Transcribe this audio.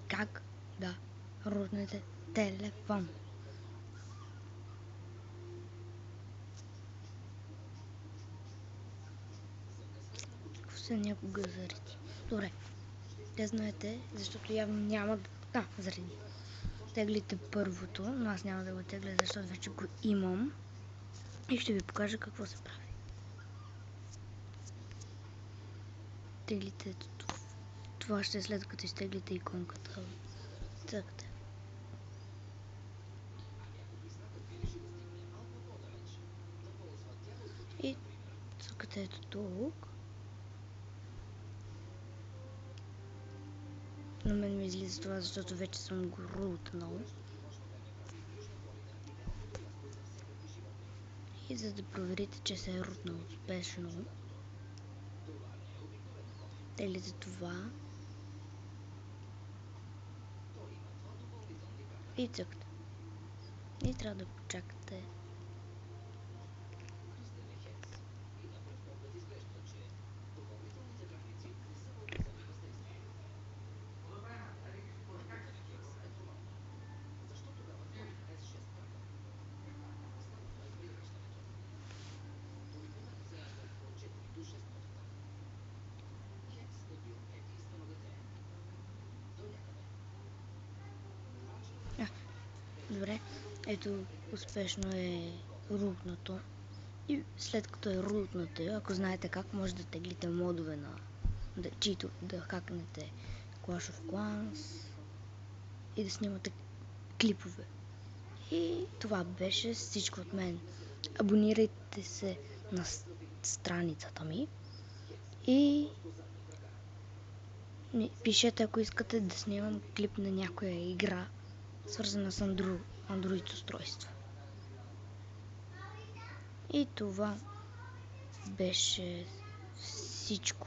как да рутнете телефон. Ако се някога зареди. Добре, те знаете, защото явно няма да... зареди. Теглите първото, но аз няма да го тегля, защото вече го имам. И ще ви покажа какво се прави. Теглите това ще е след като изтеглите иконката. Цъкате. И цъкате ето тук. На мен ми излиза това, защото вече съм го рутнал. И за да проверите, че се е рутнал успешно, теглите това и цъкате. И трябва да почакате. Добре, ето успешно е рутнато. И след като е рутнато, ако знаете как, може да теглите модове на чието да хакнете Clash of Clans и да снимате клипове. И това беше всичко от мен. Абонирайте се на страницата ми и пишете, ако искате да снимам клип на някоя игра, свързана с Android устройства. И това беше всичко.